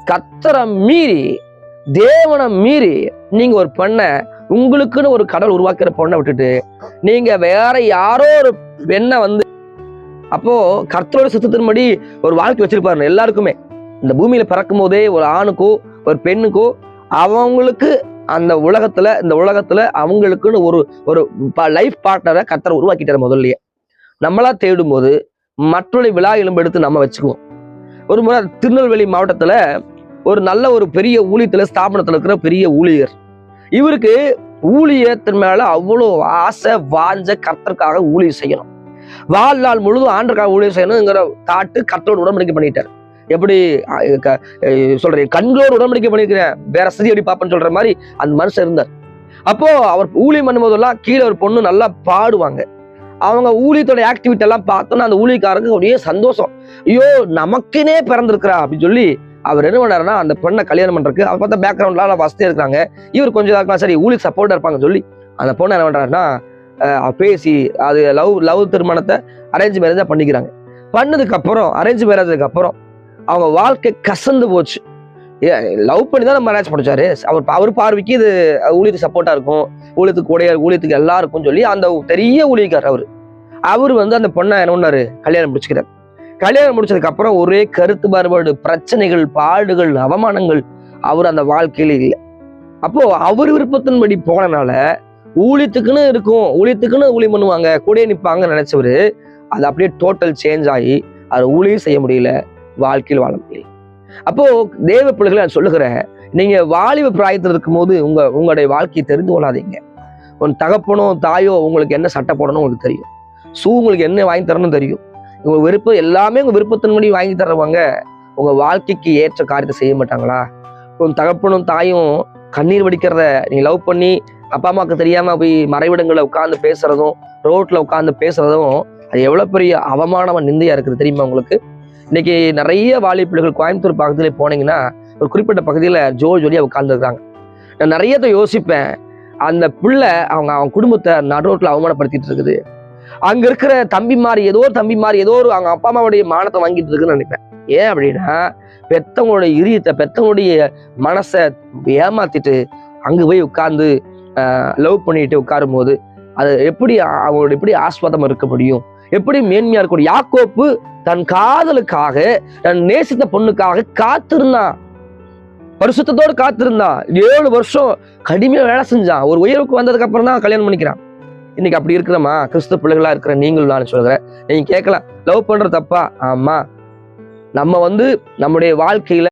கத்தரை மீறி தேவனை மீறி நீங்க ஒரு பெண்ணை, உங்களுக்குன்னு ஒரு கடவுள் உருவாக்குற பொண்ணை விட்டுட்டு நீங்க வேற யாரோ ஒரு பெண்ணை வந்து, அப்போ கர்த்தரோட சித்தத்தின்படி ஒரு வாழ்க்கை வச்சிருப்பாரு எல்லாருக்குமே. இந்த பூமியில பிறக்கும் போதே ஒரு ஆணுக்கோ ஒரு பெண்ணுக்கோ அவங்களுக்கு அந்த உலகத்துல, இந்த உலகத்துல அவங்களுக்குன்னு ஒரு ஒரு லைஃப் பார்ட்னரை கர்த்தரை உருவாக்கிட்டாரு. முதல்லயே நம்மளா தேடும் போது மற்றொரு விழா எலும்பு எடுத்து நம்ம வச்சுக்குவோம். ஒரு முறை திருநெல்வேலி மாவட்டத்துல ஒரு நல்ல ஒரு பெரிய ஊழியத்துல ஸ்தாபனத்துல இருக்கிற பெரிய ஊழியர், இவருக்கு ஊழியத்தின் மேல அவ்வளோ ஆசை, வாஞ்ச, கர்த்தருக்காக ஊழியம் செய்யணும், வாழ்நாள் முழுதும் ஆண்டருக்காக ஊழியம் செய்யணுங்கிற தாட்டு கர்த்தரோட உடன்படிக்கை பண்ணிட்டார். எப்படி சொல்றேன், கண்களோடு உடன்படிக்கை பண்ணிருக்கிறேன், வேற சதி எப்படி பாப்பேன்னு சொல்ற மாதிரி அந்த மனுஷன் இருந்தார். அப்போ அவர் ஊழியம் பண்ணும்போதெல்லாம் கீழே ஒரு பொண்ணு நல்லா பாடுவாங்க. அவங்க ஊழியத்தோட ஆக்டிவிட்டி எல்லாம் பார்த்தோன்னா அந்த ஊழியக்காரங்க அப்படியே சந்தோஷம், ஐயோ நமக்குனே பிறந்திருக்கிறா அப்படின்னு சொல்லி அவர் என்ன பண்ணாருன்னா அந்த பெண்ணை கல்யாணம் பண்றதுக்கு, அவர் பார்த்தா பேக்ரவுண்ட்லாம் வசதியா இருக்காங்க, இவர் கொஞ்சம் இருக்கலாம், சரி ஊழிய சப்போர்ட்டா இருப்பாங்க சொல்லி அந்த பொண்ணை என்ன பண்றாருன்னா பேசி அது லவ் திருமணத்தை அரேஞ்ச் மேரேஜா பண்ணிக்கிறாங்க. பண்ணதுக்கு அப்புறம், அரேஞ்ச் மேரேஜுக்கு அப்புறம் அவங்க வாழ்க்கை கசந்து போச்சு. லவ் பண்ணி தான் மேரேஜ் பண்ணிச்சாரு. அவர் பார்வைக்கு இது ஊழியத்துக்கு சப்போர்ட்டா இருக்கும், ஊழியத்துக்கு கூடைய, ஊழியத்துக்கு எல்லாருக்கும் சொல்லி அந்த பெரிய ஊழியக்கார் அவர் வந்து அந்த பொண்ணை என்ன பண்ணாரு, கல்யாணம் முடிச்சுக்கிறார். கல்யாணம் முடிச்சதுக்கு அப்புறம் ஒரே கருத்து மாறுபாடு, பிரச்சனைகள், பாடுகள், அவமானங்கள் அவர் அந்த வாழ்க்கையில இல்லை. அப்போ அவர் விருப்பத்தின்படி போனனால ஊழியத்துக்குன்னு இருக்கும், ஊழியத்துக்குன்னு ஊழியம் பண்ணுவாங்க, கூட நிற்பாங்க நினைச்சவரு அது அப்படியே டோட்டல் சேஞ்ச் ஆகி அவர் ஊழியம் செய்ய முடியல, வாழ்க்கையில் வாழ முடியல. அப்போ தேவ பிள்ளைகளை நான் சொல்லுகிறேன், நீங்க வாலிப பிராயத்தில் இருக்கும் போது உங்களுடைய வாழ்க்கையை தெரிந்து கொள்ளாதீங்க. உன் தகப்பனோ தாயோ உங்களுக்கு என்ன சட்டை போடணும் உங்களுக்கு தெரியும், ஷூ உங்களுக்கு என்ன வாங்கி தரணும் தெரியும், உங்க விருப்பம் எல்லாமே உங்க விருப்பத்தின்படி வாங்கி தருவாங்க. உங்க வாழ்க்கைக்கு ஏற்ற காரியத்தை செய்ய மாட்டாங்களா? உன் தகப்பனும் தாயும் கண்ணீர் வடிக்கிறத நீ லவ் பண்ணி அப்பா அம்மாவுக்கு தெரியாம போய் மறைவிடங்களை உட்கார்ந்து பேசுறதும், ரோட்ல உட்கார்ந்து பேசுறதும் அது எவ்வளவு பெரிய அவமானமா நிந்தையா இருக்குது தெரியுமா உங்களுக்கு? இன்னைக்கு நிறைய வாலிபர்கள் கோயம்புத்தூர் பக்கத்துல போனீங்கன்னா ஒரு குறிப்பிட்ட பகுதியில ஜோடியா உட்கார்ந்துருக்காங்க. நான் நிறைய யோசிப்பேன், அந்த பிள்ளை அவங்க குடும்பத்தை நடுரோட்ல அவமானப்படுத்திட்டு இருக்குது. அங்க இருக்கிற தம்பிமாரி ஏதோ ஒரு அவங்க அப்பா அம்மாவுடைய மானத்தை வாங்கிட்டு இருக்குன்னு நினைப்பேன். ஏன் அப்படின்னா பெத்தவங்களுடைய இரியத்தை, பெத்தவங்களுடைய மனசை ஏமாத்திட்டு அங்க போய் உட்கார்ந்து லவ் பண்ணிட்டு உட்காரும் போது அது எப்படி அவங்களோட எப்படி ஆஸ்வாதம் இருக்க முடியும், எப்படி மேன்மையா இருக்க முடியும்? யாக்கோப்பு தன் காதலுக்காக, தன் நேசித்த பொண்ணுக்காக காத்திருந்தான், பரிசுத்தத்தோடு காத்திருந்தான். 7 வருஷம் கடுமையா வேலை செஞ்சான். ஒரு உயர்வுக்கு வந்ததுக்கு அப்புறம் தான் கல்யாணம் பண்ணிக்கிறான். இன்னைக்கு அப்படி இருக்கிறோமா? கிறிஸ்துவ பிள்ளைகளா இருக்கிற நீங்களும் நான் சொல்கிறேன், நீங்க கேட்கலாம் லவ் பண்ற தப்பா? ஆமா, நம்ம நம்முடைய வாழ்க்கையில